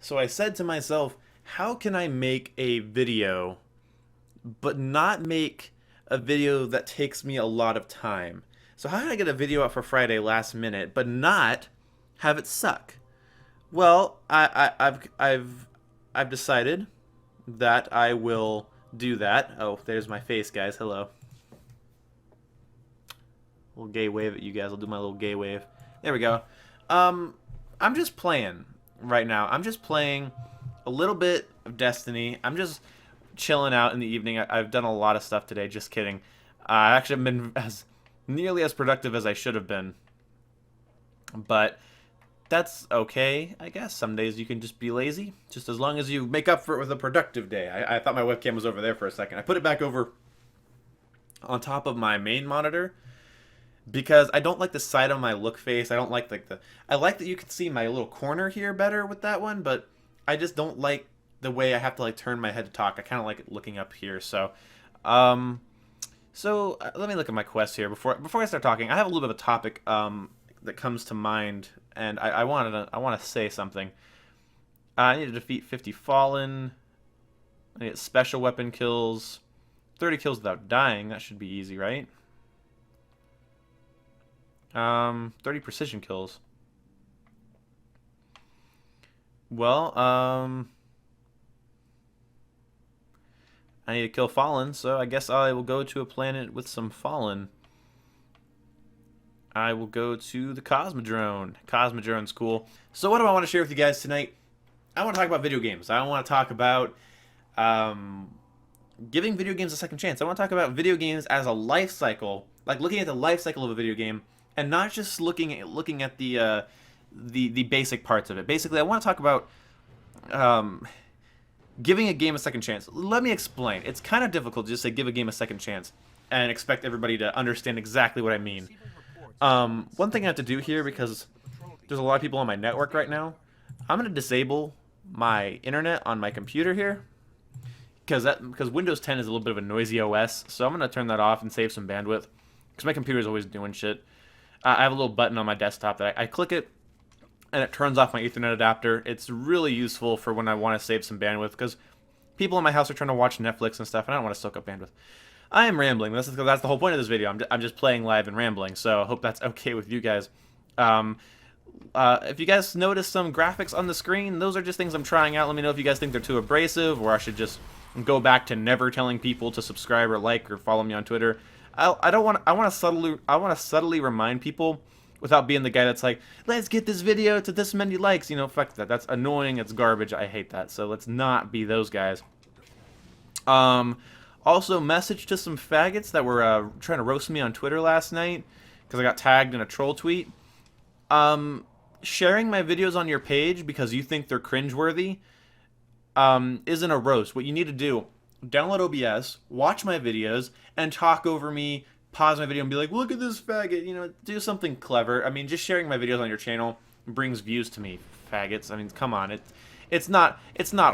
So I said to myself, how can I make a video but not make a video that takes me a lot of time? So how can I get a video out for Friday last minute but not have it suck? Well, I've decided that I will do that. Oh, there's my face, guys. Hello. Little gay wave at you guys. I'll do my little gay wave. There we go. Um, I'm just playing right now. I'm just playing a little bit of Destiny. I'm just chilling out in the evening. I've done a lot of stuff today. Just kidding. I actually haven't been as nearly as productive as I should have been. But that's okay, I guess. Some days you can just be lazy, just as long as you make up for it with a productive day. I thought my webcam was over there for a second. I put it back over on top of my main monitor because I don't like the side of my look face. I don't like the I like that you can see my little corner here better with that one, but I just don't like the way I have to like turn my head to talk. I kind of like it looking up here. Um let me look at my quest here before I start talking. I have a little bit of a topic that comes to mind, and I want to say something. I need to defeat 50 fallen. I need special weapon kills, 30 kills without dying. That should be easy, right? 30 precision kills. Well, I need to kill fallen, so I guess I will go to a planet with some fallen. I will go to the Cosmodrome. Cosmodrome's cool. So what do I want to share with you guys tonight? I want to talk about video games. I want to talk about giving video games a second chance. I want to talk about video games as a life cycle, like looking at the life cycle of a video game, and not just looking at the basic parts of it. Basically, I want to talk about giving a game a second chance. Let me explain. It's kind of difficult to just say give a game a second chance and expect everybody to understand exactly what I mean. One thing I have to do here, because there's a lot of people on my network right now, I'm going to disable my internet on my computer here, because Windows 10 is a little bit of a noisy OS, so I'm going to turn that off and save some bandwidth, because my computer is always doing shit. I have a little button on my desktop that I click it, and it turns off my Ethernet adapter. It's really useful for when I want to save some bandwidth, because people in my house are trying to watch Netflix and stuff, and I don't want to soak up bandwidth. I am rambling. That's the whole point of this video. I'm just playing live and rambling, so I hope that's okay with you guys. If you guys notice some graphics on the screen, those are just things I'm trying out. Let me know if you guys think they're too abrasive, or I should just go back to never telling people to subscribe or like or follow me on Twitter. I want to subtly remind people without being the guy that's like, let's get this video to this many likes. You know, fuck that. That's annoying. It's garbage. I hate that. So let's not be those guys. Also, message to some faggots that were trying to roast me on Twitter last night because I got tagged in a troll tweet. Sharing my videos on your page because you think they're cringeworthy isn't a roast. What you need to do, download OBS, watch my videos, and talk over me, pause my video and be like, look at this faggot, you know, do something clever. I mean, just sharing my videos on your channel brings views to me, faggots. I mean, come on, it's not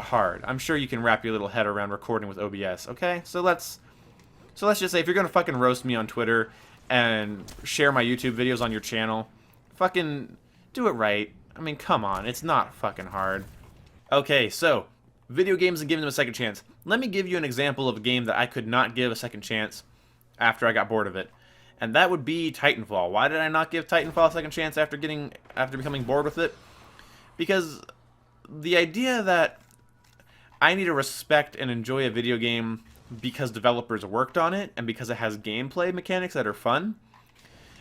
hard. I'm sure you can wrap your little head around recording with OBS, okay? So let's just say if you're gonna fucking roast me on Twitter and share my YouTube videos on your channel, fucking do it right. I mean, come on, it's not fucking hard. Okay, so video games and giving them a second chance. Let me give you an example of a game that I could not give a second chance after I got bored of it. And that would be Titanfall. Why did I not give Titanfall a second chance after becoming bored with it? Because the idea that I need to respect and enjoy a video game because developers worked on it and because it has gameplay mechanics that are fun.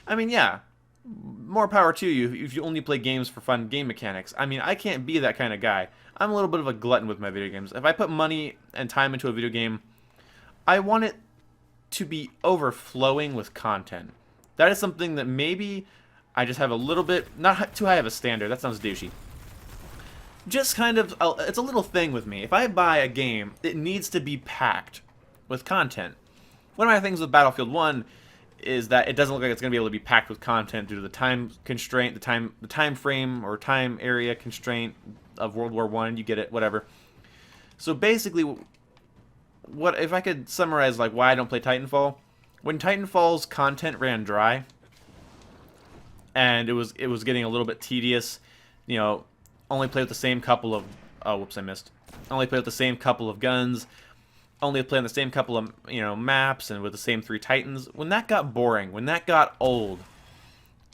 I mean, yeah, more power to you if you only play games for fun game mechanics. I mean, I can't be that kind of guy. I'm a little bit of a glutton with my video games. If I put money and time into a video game, I want it to be overflowing with content. That is something that maybe I just have a little bit, not too high of a standard. That sounds douchey. Just kind of, it's a little thing with me. If I buy a game, it needs to be packed with content. One of my things with Battlefield 1 is that it doesn't look like it's going to be able to be packed with content due to the time constraint, the time frame or time area constraint of World War I. You get it, whatever. So basically, what if I could summarize like why I don't play Titanfall? When Titanfall's content ran dry, and it was getting a little bit tedious, you know, only play with the same couple of Oh, whoops, I missed. Only play with the same couple of guns. Only play on the same couple of, maps and with the same 3 titans. When that got boring, when that got old,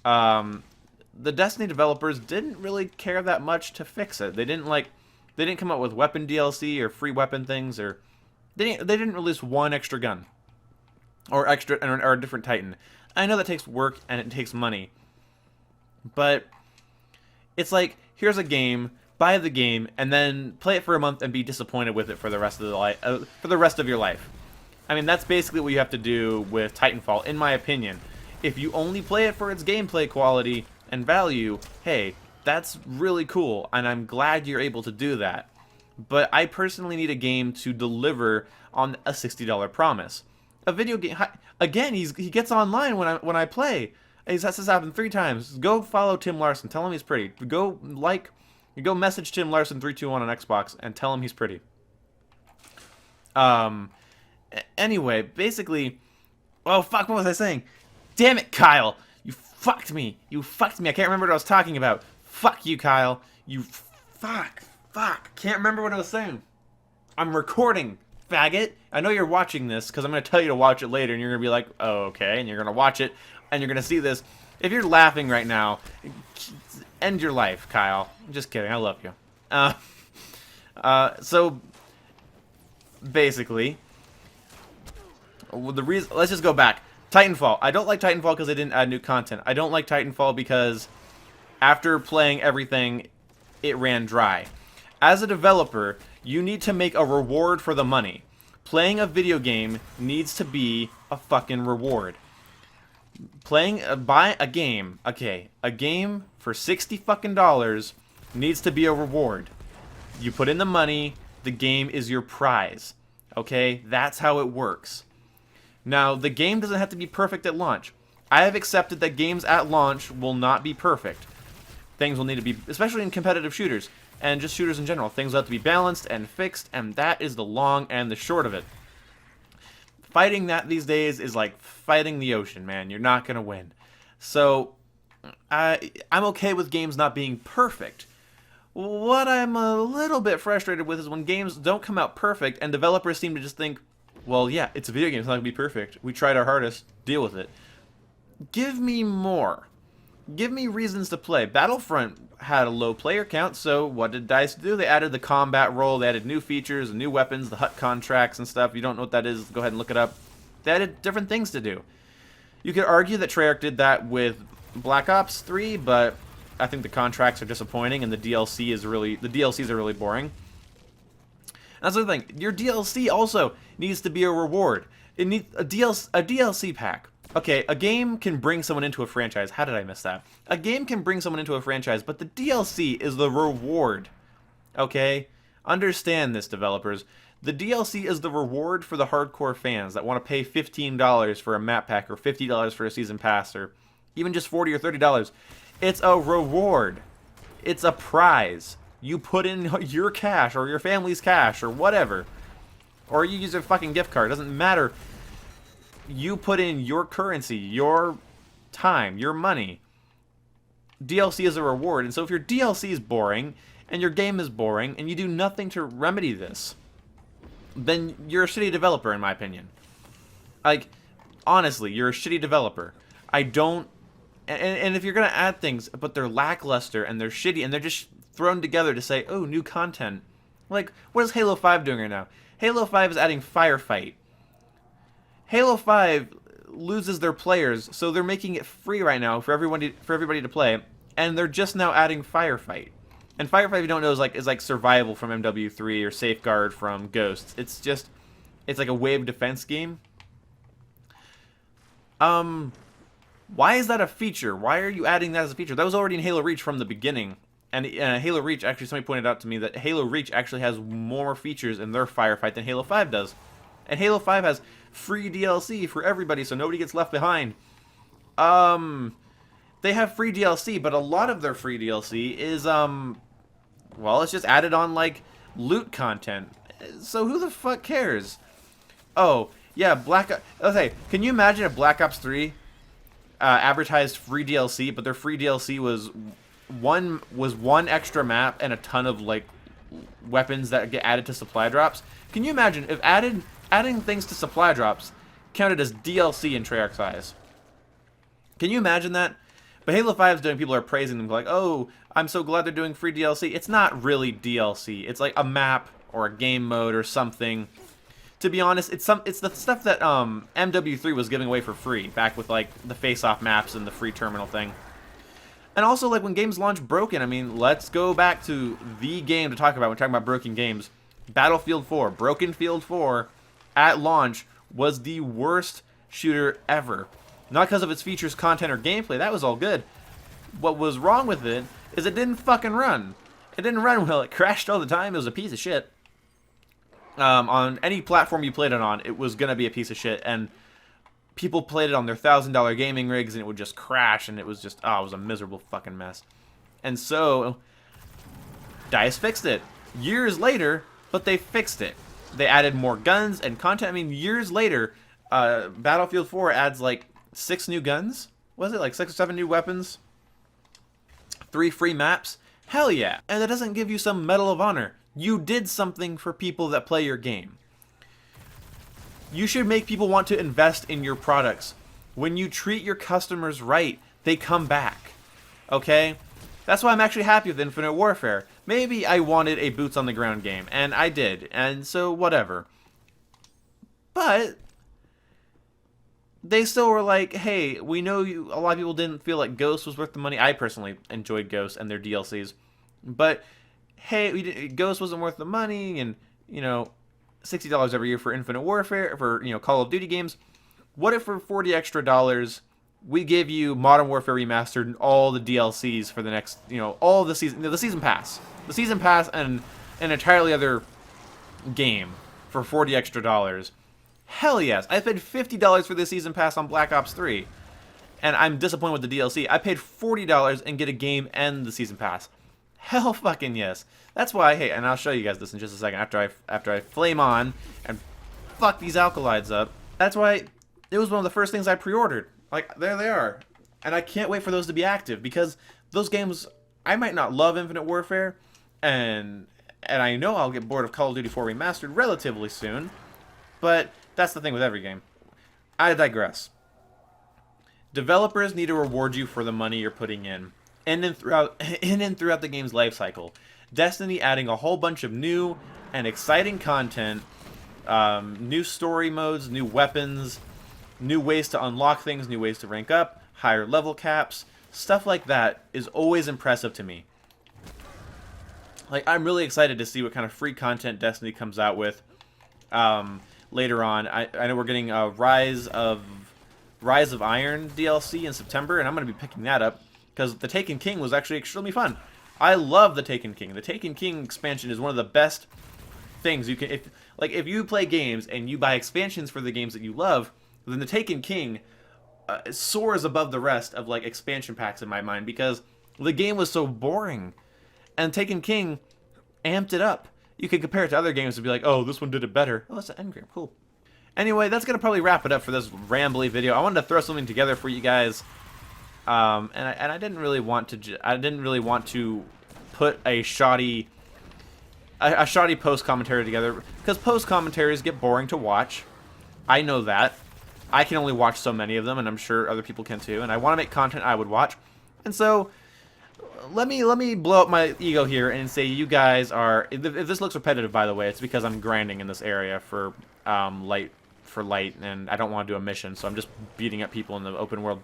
the Destiny developers didn't really care that much to fix it. They didn't come up with weapon DLC or free weapon things, or they didn't release one extra gun or or a different titan. I know that takes work and it takes money, but it's like, here's a game, buy the game, and then play it for a month and be disappointed with it for the rest of the rest of your life. I mean, that's basically what you have to do with Titanfall, in my opinion. If you only play it for its gameplay quality and value, hey, that's really cool, and I'm glad you're able to do that. But I personally need a game to deliver on a $60 promise. A video game, again, he gets online when I play. That's just happened 3 times. Go follow Tim Larson. Tell him he's pretty. Go message Tim Larson 321 on Xbox and tell him he's pretty. Anyway, basically, oh fuck, what was I saying? Damn it, Kyle! You fucked me. You fucked me. I can't remember what I was talking about. Fuck you, Kyle. You fuck. Can't remember what I was saying. I'm recording, faggot. I know you're watching this because I'm going to tell you to watch it later, and you're going to be like, oh, okay, and you're going to watch it, and you're going to see this. If you're laughing right now, end your life, Kyle. I'm just kidding. I love you. So, basically, let's just go back. Titanfall. I don't like Titanfall because they didn't add new content. I don't like Titanfall because after playing everything, it ran dry. As a developer, you need to make a reward for the money. Playing a video game needs to be a fucking reward. Buy a game, okay, a game for $60 fucking dollars needs to be a reward. You put in the money, the game is your prize. Okay, that's how it works. Now, the game doesn't have to be perfect at launch. I have accepted that games at launch will not be perfect. Things will need to be, especially in competitive shooters, and just shooters in general, things will have to be balanced and fixed, and that is the long and the short of it. Fighting that these days is like fighting the ocean, man. You're not going to win. So, I'm okay with games not being perfect. What I'm a little bit frustrated with is when games don't come out perfect, and developers seem to just think, well, yeah, it's a video game, it's not going to be perfect. We tried our hardest, deal with it. Give me more. Give me reasons to play. Battlefront had a low player count, so what did DICE do? They added the combat role, they added new features, new weapons, the HUT contracts and stuff. If you don't know what that is, go ahead and look it up. They added different things to do. You could argue that Treyarch did that with Black Ops 3, but I think the contracts are disappointing and the DLCs are really boring. That's the thing. Your DLC also needs to be a reward. It needs a DLC pack. Okay, a game can bring someone into a franchise. How did I miss that? A game can bring someone into a franchise, but the DLC is the reward. Okay? Understand this, developers. The DLC is the reward for the hardcore fans that want to pay $15 for a map pack or $50 for a season pass or even just $40 or $30. It's a reward. It's a prize. You put in your cash or your family's cash or whatever. Or you use a fucking gift card. It doesn't matter. You put in your currency, your time, your money. DLC is a reward. And so if your DLC is boring and your game is boring and you do nothing to remedy this, then you're a shitty developer, in my opinion. Like, honestly, you're a shitty developer. I don't... And if you're going to add things, but they're lackluster and they're shitty and they're just thrown together to say, oh, new content. Like, what is Halo 5 doing right now? Halo 5 is adding Firefight. Halo 5 loses their players, so they're making it free right now for everybody to play, and they're just now adding Firefight. And Firefight, if you don't know, is like Survival from MW3 or Safeguard from Ghosts. It's like a wave defense game. Why is that a feature? Why are you adding that as a feature? That was already in Halo Reach from the beginning. And Halo Reach, actually, somebody pointed out to me that Halo Reach actually has more features in their Firefight than Halo 5 does. And Halo 5 has free DLC for everybody, so nobody gets left behind. They have free DLC, but a lot of their free DLC is, well, it's just added on, like, loot content. So who the fuck cares? Oh, yeah, okay, can you imagine if Black Ops 3 advertised free DLC, but their free DLC was one extra map and a ton of, like, weapons that get added to supply drops. Can you imagine if adding things to supply drops counted as DLC in Treyarch's eyes? Can you imagine that? But Halo 5's doing, people are praising them like, oh, I'm so glad they're doing free DLC. It's not really DLC. It's like a map or a game mode or something. To be honest, it's the stuff that MW3 was giving away for free back with like the face-off maps and the free terminal thing. And also, like, when games launch broken, I mean, let's go back to the game to talk about when we're talking about broken games. Battlefield 4, Broken Field 4, at launch, was the worst shooter ever. Not because of its features, content, or gameplay. That was all good. What was wrong with it is it didn't fucking run. It didn't run well. It crashed all the time. It was a piece of shit. On any platform you played it on, it was going to be a piece of shit. And people played it on their $1,000 gaming rigs, and it would just crash, and it was just, oh, it was a miserable fucking mess. And so, DICE fixed it. Years later, but they fixed it. They added more guns and content. I mean, years later, Battlefield 4 adds, like, 6 new guns? Was it, like 6 or 7 new weapons? 3 free maps? Hell yeah. And that doesn't give you some Medal of Honor. You did something for people that play your game. You should make people want to invest in your products. When you treat your customers right, they come back. Okay? That's why I'm actually happy with Infinite Warfare. Maybe I wanted a boots on the ground game, and I did, and so whatever. But they still were like, hey, we know you. A lot of people didn't feel like Ghost was worth the money. I personally enjoyed Ghost and their DLCs. But hey, Ghost wasn't worth the money, and, you know, $60 every year for Infinite Warfare, for, you know, Call of Duty games. What if for $40 extra, we give you Modern Warfare Remastered and all the DLCs for the next, you know, all the season, the season pass. The season pass and an entirely other game for $40 extra. Hell yes. I paid $50 for the season pass on Black Ops 3. And I'm disappointed with the DLC. I paid $40 and get a game and the season pass. Hell fucking yes. That's why, hey, and I'll show you guys this in just a second after I flame on and fuck these alkalides up. That's why it was one of the first things I pre-ordered. Like, there they are. And I can't wait for those to be active, because those games, I might not love Infinite Warfare, and I know I'll get bored of Call of Duty 4 Remastered relatively soon, but that's the thing with every game. I digress. Developers need to reward you for the money you're putting in and throughout the game's life cycle. Destiny adding a whole bunch of new and exciting content, new story modes, new weapons, new ways to unlock things, new ways to rank up, higher level caps, stuff like that is always impressive to me. Like, I'm really excited to see what kind of free content Destiny comes out with later on. I know we're getting a Rise of Iron DLC in September, and I'm going to be picking that up because the Taken King was actually extremely fun. I love the Taken King. The Taken King expansion is one of the best things you can. If you play games and you buy expansions for the games that you love, then the Taken King soars above the rest of like expansion packs in my mind, because the game was so boring, and Taken King amped it up. You could compare it to other games and be like, oh, this one did it better. Oh, that's an engram. Cool. Anyway, that's gonna probably wrap it up for this rambly video. I wanted to throw something together for you guys. And I didn't really want to put a shoddy post commentary together, because post commentaries get boring to watch. I know that. I can only watch so many of them, and I'm sure other people can too. And I want to make content I would watch. And so let me blow up my ego here and say you guys are. If this looks repetitive, by the way, it's because I'm grinding in this area for light, and I don't want to do a mission, so I'm just beating up people in the open world.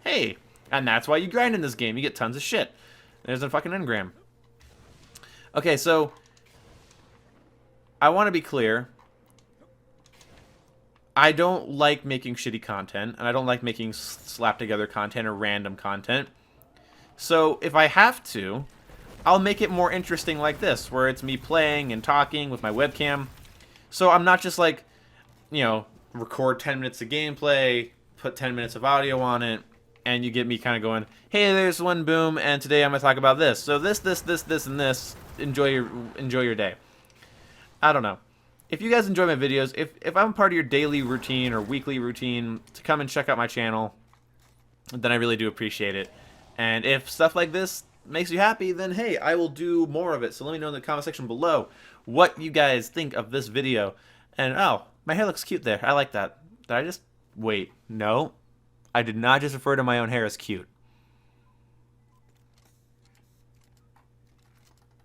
Hey. And that's why you grind in this game. You get tons of shit. There's a fucking engram. Okay, so I want to be clear. I don't like making shitty content, and I don't like making slap together content or random content. So if I have to, I'll make it more interesting like this, where it's me playing and talking with my webcam. So I'm not just like, you know, record 10 minutes of gameplay, put 10 minutes of audio on it, and you get me kind of going, hey, there's one boom, and today I'm going to talk about this. So this, and this. Enjoy your day. I don't know. If you guys enjoy my videos, if I'm part of your daily routine or weekly routine to come and check out my channel, then I really do appreciate it. And if stuff like this makes you happy, then hey, I will do more of it. So let me know in the comment section below what you guys think of this video. And oh, my hair looks cute there. I like that. Did I just... Wait, no. I did not just refer to my own hair as cute.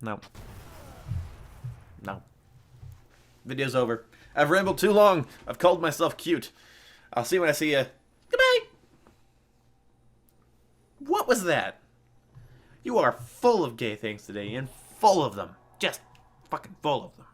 No. No. Video's over. I've rambled too long. I've called myself cute. I'll see you when I see you. Goodbye! What was that? You are full of gay things today, Ian. Full of them. Just fucking full of them.